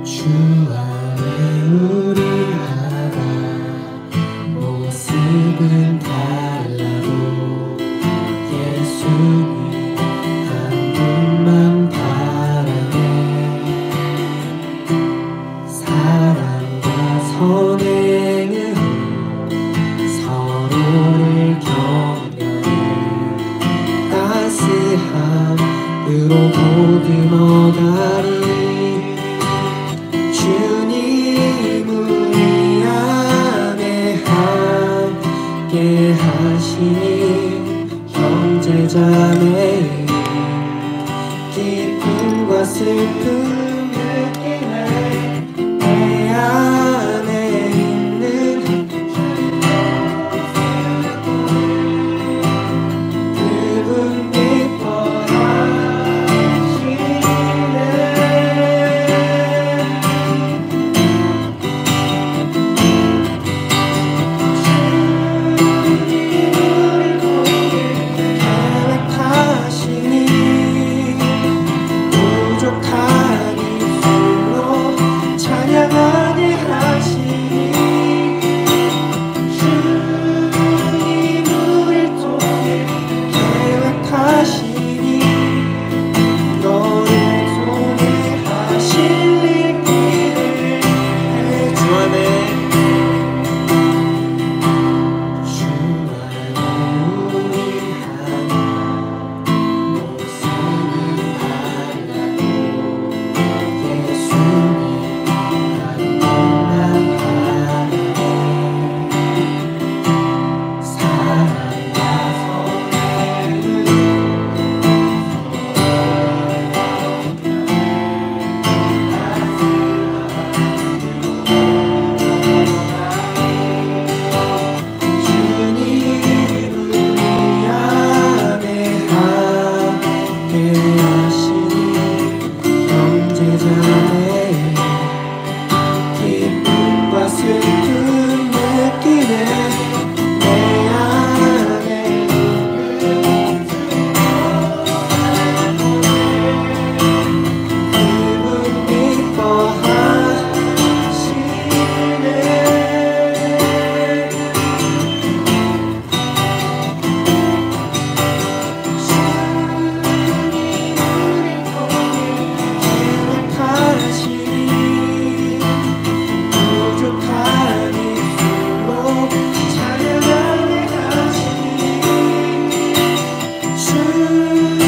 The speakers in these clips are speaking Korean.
주 안에 우리 하나 모습은 달라도 예수님 한 분만 바라네. 사랑과 선행으로 서로를 격려해 따스함으로 보듬어가리. 주님 우리 안에 함께 하시니 형제자매 기쁨과 슬픔 느끼네. 내 안에 있는 그분 기뻐하시네. 부족한 입술로 찬양하게 하시니 주님 우릴 통해 계획하시니 너를 통해 하실 일들을 주 안에 우리 하나 모습은 달라도 예수님 한 분만 바라네. 사랑과 선행으로 주님 우리 안에 함께 하시니 형제자매 기쁨과 슬픔 느끼네. 내 안에 있는 그분 기뻐하시네. 계획하시니 부족한 입술로 찬양하게 하시니 주님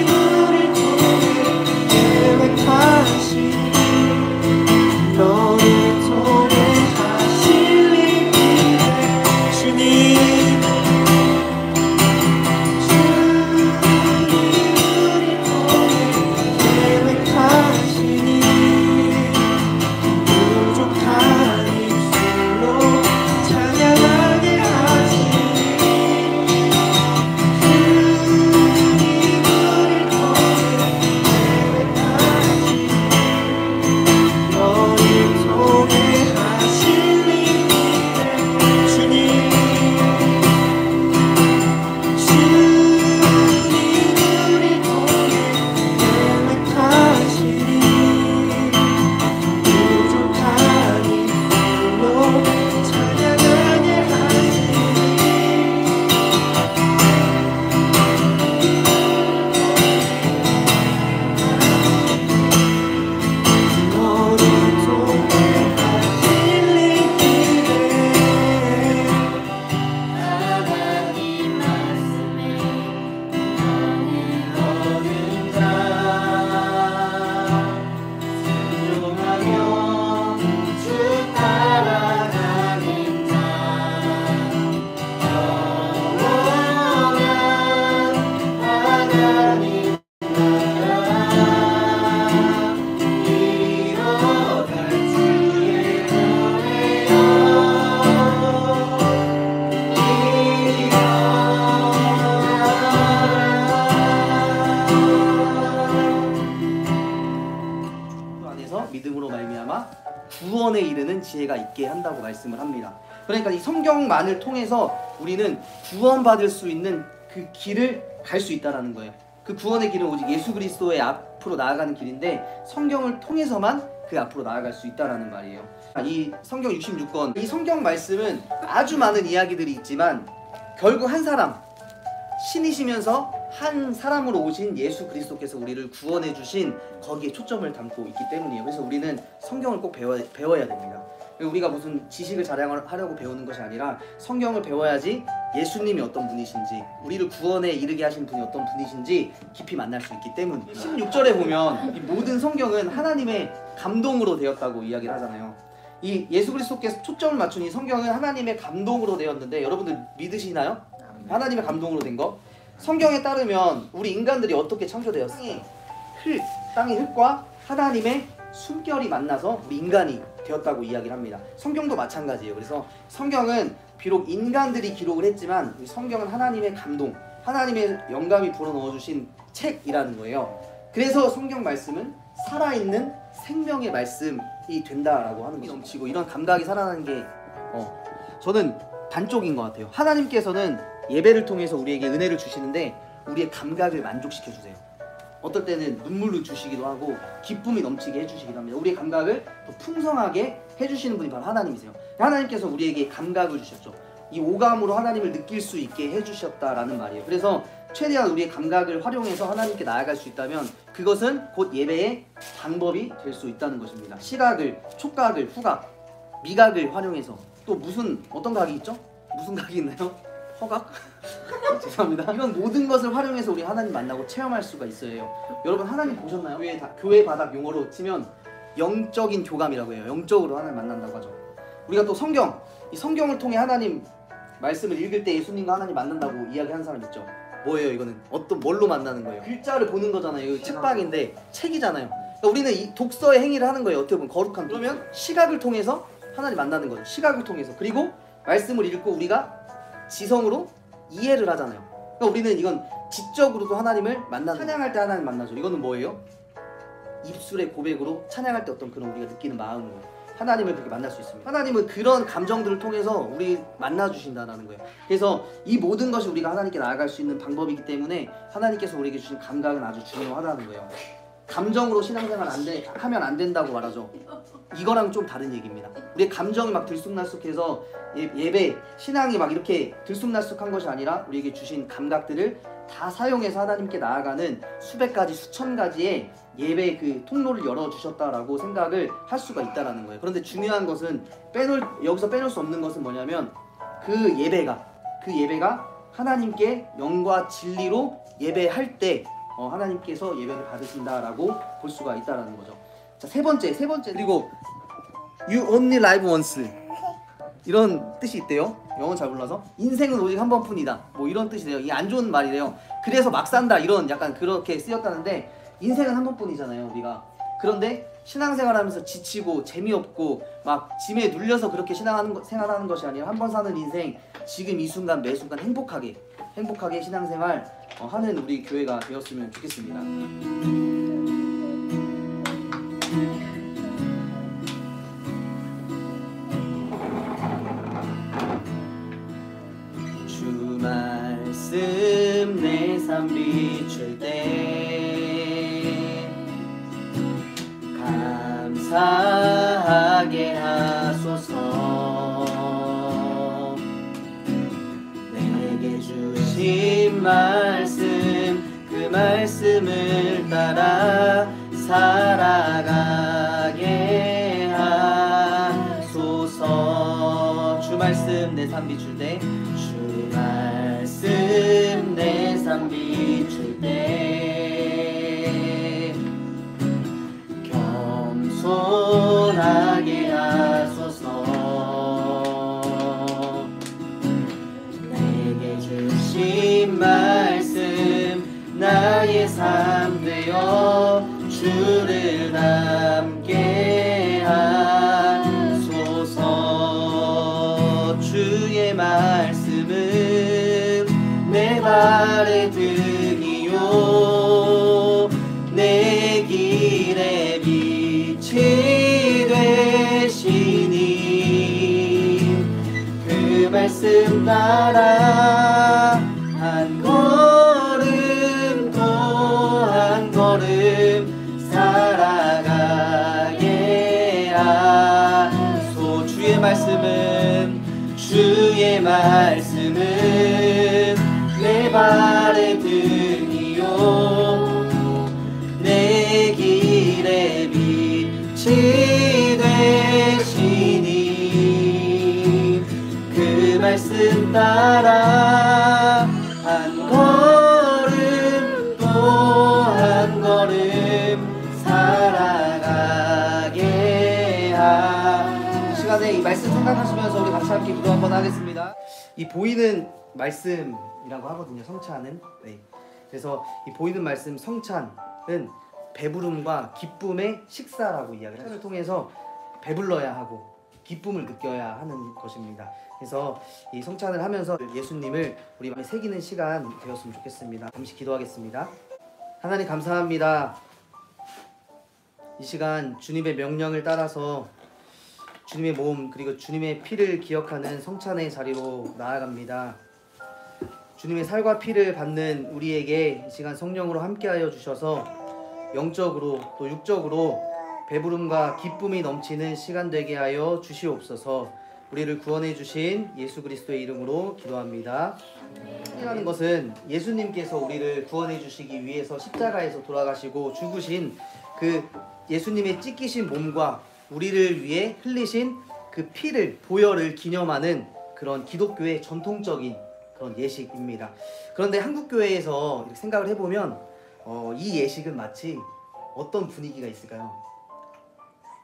우릴 통해 계획하시니 너를 통해 하실 일들을 주님 우리 통해 계획하시니 부족한 입술로 찬양하게 하시니 주님 우릴 통해 계획하시니 너를 통해 하실 일들을 주님 우리 통해 계획하시니 부족한 입술로 찬양하게 하시니 너를 통해 하실 일들을 하나님 말씀에 너를 얻은 자 순종하며 주 따라가는 자 영원한 하나님 나라 이뤄갈 주의 노래여 그 안에서 믿음으로 말미암아 구원에 이르는 지혜가 있게 한다고 말씀을 합니다. 그러니까 이 성경만을 통해서 우리는 구원받을 수 있는 그 길을 갈 수 있다라는 거예요. 그 구원의 길은 오직 예수 그리스도의 앞으로 나아가는 길인데 성경을 통해서만 그 앞으로 나아갈 수 있다라는 말이에요. 이 성경 66권, 이 성경 말씀은 아주 많은 이야기들이 있지만 결국 한 사람, 신이시면서 한 사람으로 오신 예수 그리스도께서 우리를 구원해 주신 거기에 초점을 담고 있기 때문이에요. 그래서 우리는 성경을 꼭 배워야 됩니다. 우리가 무슨 지식을 자랑하려고 배우는 것이 아니라 성경을 배워야지 예수님이 어떤 분이신지, 우리를 구원에 이르게 하신 분이 어떤 분이신지 깊이 만날 수 있기 때문입니다. 16절에 보면 이 모든 성경은 하나님의 감동으로 되었다고 이야기를 하잖아요. 이 예수 그리스도께서 초점을 맞춘 이 성경은 하나님의 감동으로 되었는데 여러분들 믿으시나요? 하나님의 감동으로 된 거? 성경에 따르면 우리 인간들이 어떻게 창조되었어요? 땅의 흙과 하나님의 숨결이 만나서 우리 인간이 되었다고 이야기를 합니다. 성경도 마찬가지예요. 그래서 성경은 비록 인간들이 기록을 했지만 성경은 하나님의 감동, 하나님의 영감이 불어넣어주신 책이라는 거예요. 그래서 성경 말씀은 살아있는 생명의 말씀이 된다라고 하는 거죠. 넘치고 이런 감각이 살아나는 게 저는 반쪽인 것 같아요. 하나님께서는 예배를 통해서 우리에게 은혜를 주시는데 우리의 감각을 만족시켜 주세요. 어떨 때는 눈물을 주시기도 하고 기쁨이 넘치게 해주시기도 합니다. 우리의 감각을 더 풍성하게 해주시는 분이 바로 하나님이세요. 하나님께서 우리에게 감각을 주셨죠. 이 오감으로 하나님을 느낄 수 있게 해주셨다라는 말이에요. 그래서 최대한 우리의 감각을 활용해서 하나님께 나아갈 수 있다면 그것은 곧 예배의 방법이 될 수 있다는 것입니다. 시각을, 촉각을, 후각, 미각을 활용해서 또 어떤 각이 있죠? 무슨 각이 있나요? 허각? 죄송합니다. 이런 모든 것을 활용해서 우리 하나님 만나고 체험할 수가 있어요. 여러분 하나님 보셨나요? 교회 바닥 용어로 치면 영적인 교감이라고 해요. 영적으로 하나님 만난다고 하죠. 우리가 또 이 성경을 통해 하나님 말씀을 읽을 때 예수님과 하나님 만난다고 이야기하는 사람 있죠. 뭐예요 이거는? 뭘로 만나는 거예요? 글자를 보는 거잖아요. 이거 책방인데 책이잖아요. 그러니까 우리는 이 독서의 행위를 하는 거예요. 어떻게 보면 거룩한. 그러면 시각을 통해서 하나님 만나는 거죠. 시각을 통해서. 그리고 말씀을 읽고 우리가 지성으로 이해를 하잖아요. 그러니까 우리는 이건 지적으로도 하나님을 만나는, 찬양할 때 하나님 만나죠. 이거는 뭐예요? 입술의 고백으로 찬양할 때 어떤 그런 우리가 느끼는 마음으로 하나님을 그렇게 만날 수 있습니다. 하나님은 그런 감정들을 통해서 우리 만나주신다는 거예요. 그래서 이 모든 것이 우리가 하나님께 나아갈 수 있는 방법이기 때문에 하나님께서 우리에게 주신 감각은 아주 중요하다는 거예요. 감정으로 신앙생활 하면 안 된다고 말하죠. 이거랑 좀 다른 얘기입니다. 우리의 감정이 막 들쑥날쑥해서 예배, 신앙이 막 이렇게 들쑥날쑥한 것이 아니라 우리에게 주신 감각들을 다 사용해서 하나님께 나아가는 수백 가지, 수천 가지의 예배 그 통로를 열어주셨다라고 생각을 할 수가 있다는 거예요. 그런데 중요한 것은 여기서 빼놓을 수 없는 것은 뭐냐면 그 예배가 하나님께 영과 진리로 예배할 때 하나님께서 예배를 받으신다라고 볼 수가 있다라는 거죠. 자, 세 번째 그리고 You only live once 이런 뜻이 있대요. 영어 잘 몰라서 인생은 오직 한 번뿐이다 뭐 이런 뜻이 돼요. 이게 안 좋은 말이래요. 그래서 막 산다 이런 약간 그렇게 쓰였다는데 인생은 한 번뿐이잖아요 우리가. 그런데 신앙생활하면서 지치고 재미없고 막 짐에 눌려서 그렇게 생활하는 것이 아니라 한 번 사는 인생, 지금 이 순간 매 순간 행복하게 신앙생활 하는 우리 교회가 되었으면 좋겠습니다. 주 말씀 내 삶 비출 때 감사하게 하소서. 내게 주신 말씀 그 말씀을 따라 살아가게 하소서. 주 말씀 내 삶 비출 때 주 말씀 내 삶 비출 때 겸손하게 하소서. 내게 주신 말씀 나의 삶 되어 주를 닮게 하소서. 주의 말씀은 내 발의 등이요 내 길의 빛이 되시니 그 말씀 따라 한 걸음 또 한 걸음 살아가게 주의 말씀은 내 발의 등이요 내 길의 빛이 되시니 그 말씀 따라 한 걸음 또 한 걸음 살아가게 이 시간에 이 말씀 생각하시면서 우리 같이 함께 기도 한번 하겠습니다. 이 보이는 말씀이라고 하거든요, 성찬은. 네. 그래서 이 보이는 말씀 성찬은 배부름과 기쁨의 식사라고 이야기를 하죠. 통해서 배불러야 하고 기쁨을 느껴야 하는 것입니다. 그래서 이 성찬을 하면서 예수님을 우리 마음에 새기는 시간 되었으면 좋겠습니다. 잠시 기도하겠습니다. 하나님 감사합니다. 이 시간 주님의 명령을 따라서 주님의 몸 그리고 주님의 피를 기억하는 성찬의 자리로 나아갑니다. 주님의 살과 피를 받는 우리에게 이 시간 성령으로 함께하여 주셔서 영적으로 또 육적으로 배부름과 기쁨이 넘치는 시간 되게 하여 주시옵소서. 우리를 구원해 주신 예수 그리스도의 이름으로 기도합니다. 이라는 것은 예수님께서 우리를 구원해 주시기 위해서 십자가에서 돌아가시고 죽으신 그 예수님의 찢기신 몸과 우리를 위해 흘리신 그 피를 보혈을 기념하는 그런 기독교의 전통적인 그런 예식입니다. 그런데 한국 교회에서 이렇게 생각을 해보면 이 예식은 마치 어떤 분위기가 있을까요?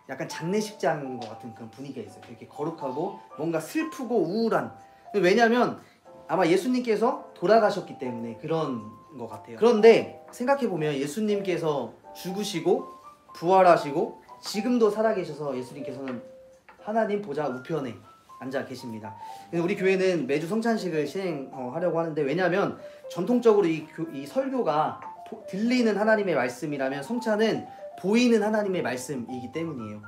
약간 장례식장 것 같은 그런 분위기가 있어요. 이렇게 거룩하고 뭔가 슬프고 우울한. 왜냐하면 아마 예수님께서 돌아가셨기 때문에 그런 것 같아요. 그런데 생각해보면 예수님께서 죽으시고 부활하시고 지금도 살아계셔서 예수님께서는 하나님 보좌 우편에 앉아 계십니다. 우리 교회는 매주 성찬식을 시행하려고 하는데, 왜냐하면 전통적으로 이 설교가 들리는 하나님의 말씀이라면 성찬은 보이는 하나님의 말씀이기 때문이에요.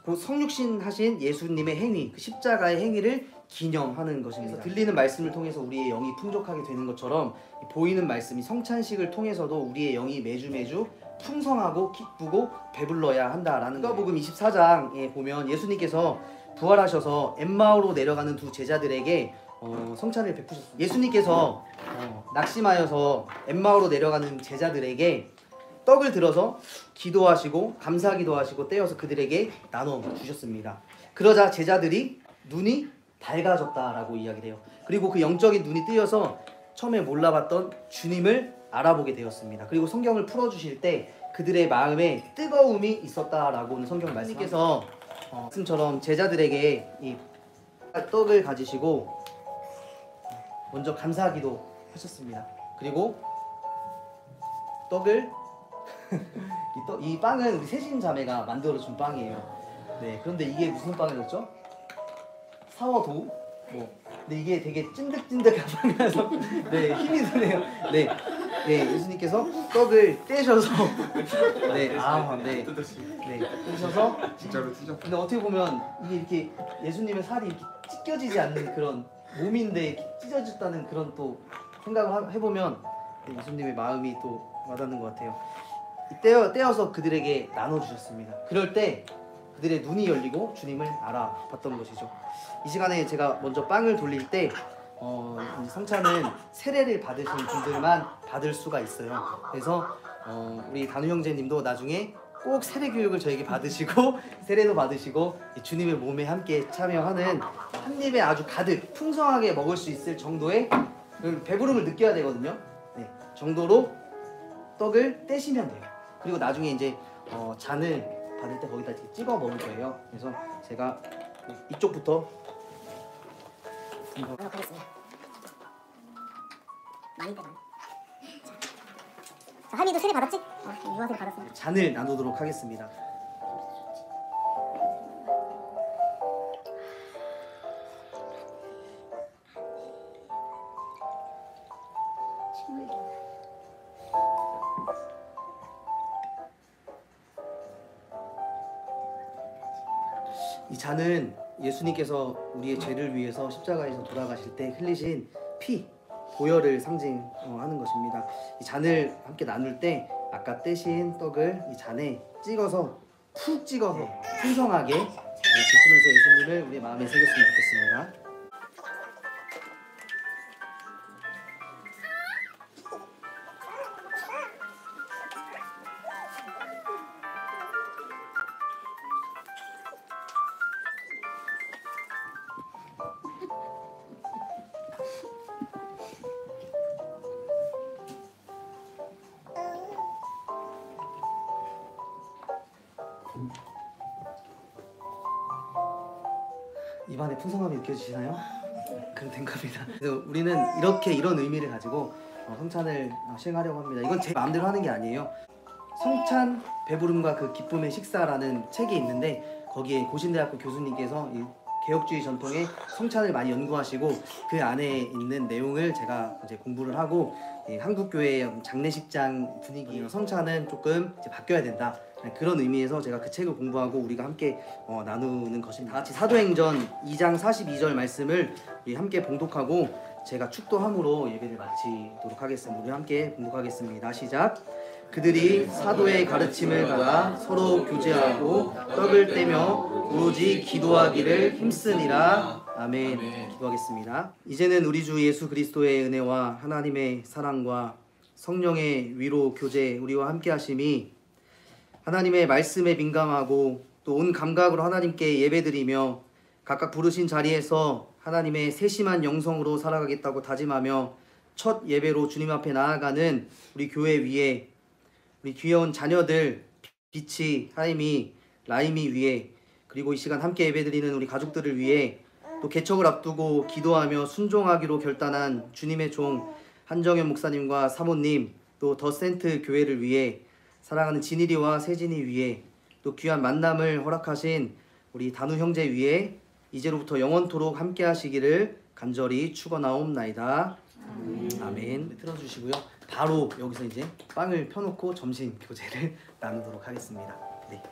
그 성육신 하신 예수님의 행위, 그 십자가의 행위를 기념하는 것입니다. 들리는 말씀을 통해서 우리의 영이 풍족하게 되는 것처럼 보이는 말씀이 성찬식을 통해서도 우리의 영이 매주 풍성하고 기쁘고 배불러야 한다라는 거예요. 누가복음 24장에 보면 예수님께서 부활하셔서 엠마오로 내려가는 두 제자들에게 성찬을 베푸셨습니다. 예수님께서 낙심하여서 엠마오로 내려가는 제자들에게 떡을 들어서 기도하시고 감사 기도하시고 떼어서 그들에게 나눠 주셨습니다. 그러자 제자들이 눈이 밝아졌다라고 이야기돼요. 그리고 그 영적인 눈이 뜨여서 처음에 몰라봤던 주님을 알아보게 되었습니다. 그리고 성경을 풀어주실 때 그들의 마음에 뜨거움이 있었다라고는 성경 말씀께서 말씀처럼 제자들에게 이 떡을 가지시고 먼저 감사기도 하셨습니다. 그리고 떡을 이 빵은 우리 세신 자매가 만들어준 빵이에요. 네, 그런데 이게 무슨 빵이었죠? 사워도우? 근데 이게 되게 찐득찐득한 빵이라서 네, 힘이 드네요. 네, 예수님께서 떡을 떼셔서 떼셔서 진짜로 찢어. 근데 어떻게 보면 이게 이렇게 예수님의 살이 이렇게 찢겨지지 않는 그런 몸인데 이렇게 찢어졌다는 그런 또 생각을 해보면 예수님의 마음이 또 와닿는 것 같아요. 떼어서 그들에게 나눠주셨습니다. 그럴 때 그들의 눈이 열리고 주님을 알아봤던 것이죠. 이 시간에 제가 먼저 빵을 돌릴 때 성찬은 세례를 받으신 분들만 받을 수가 있어요. 그래서 우리 단우 형제님도 나중에 꼭 세례 교육을 저에게 받으시고 세례도 받으시고 주님의 몸에 함께 참여하는 한 입에 아주 가득 풍성하게 먹을 수 있을 정도의 배부름을 느껴야 되거든요. 네, 정도로 떡을 떼시면 돼요. 그리고 나중에 이제 잔을 받을 때 거기다 이렇게 찍어 먹을 거예요. 그래서 제가 이쪽부터 하겠습니다. 많이 빼봐. 자, 할미도 세례 받았지? 유아 세례 받았습니다. 잔을 나누도록 하겠습니다. 이 잔은 예수님께서 우리의 죄를 위해서 십자가에서 돌아가실 때 흘리신 피, 보혈을 상징하는 것입니다. 이 잔을 함께 나눌 때 아까 떼신 떡을 이 잔에 찍어서 푹 찍어서 풍성하게 드시면서 예수님을 우리 마음에 새겼으면 좋겠습니다. 입안에 풍성함이 느껴지시나요? 그럼 된 겁니다. 그래서 우리는 이런 의미를 가지고 성찬을 시행하려고 합니다. 이건 제 마음대로 하는 게 아니에요. 성찬, 배부름과 그 기쁨의 식사라는 책이 있는데 거기에 고신대학교 교수님께서 이 개혁주의 전통의 성찬을 많이 연구하시고 그 안에 있는 내용을 제가 이제 공부를 하고 한국교회 장례식장 분위기 성찬은 조금 이제 바뀌어야 된다. 그런 의미에서 제가 그 책을 공부하고 우리가 함께 나누는 것입니다. 다 같이 사도행전 2장 42절 말씀을 우리 함께 봉독하고 제가 축도함으로 예배를 마치도록 하겠습니다. 우리 함께 봉독하겠습니다. 시작. 그들이 사도의 가르침을 따라 서로 교제하고 떡을 떼며 오로지 기도하기를 힘쓰니라. 아멘. 기도하겠습니다. 이제는 우리 주 예수 그리스도의 은혜와 하나님의 사랑과 성령의 위로 교제 우리와 함께 하심이 하나님의 말씀에 민감하고 또 온 감각으로 하나님께 예배드리며 각각 부르신 자리에서 하나님의 세심한 영성으로 살아가겠다고 다짐하며 첫 예배로 주님 앞에 나아가는 우리 교회 위에 우리 귀여운 자녀들 비치, 하임이, 라임이 위에 그리고 이 시간 함께 예배드리는 우리 가족들을 위해 또 개척을 앞두고 기도하며 순종하기로 결단한 주님의 종 한정현 목사님과 사모님 또 더 센트 교회를 위해 사랑하는 진일이와 세진이 위해 또 귀한 만남을 허락하신 우리 단우 형제 위에 이제로부터 영원토록 함께 하시기를 간절히 축원하옵나이다. 아멘. 틀어주시고요. 바로 여기서 이제 빵을 펴놓고 점심 교제를 나누도록 하겠습니다. 네.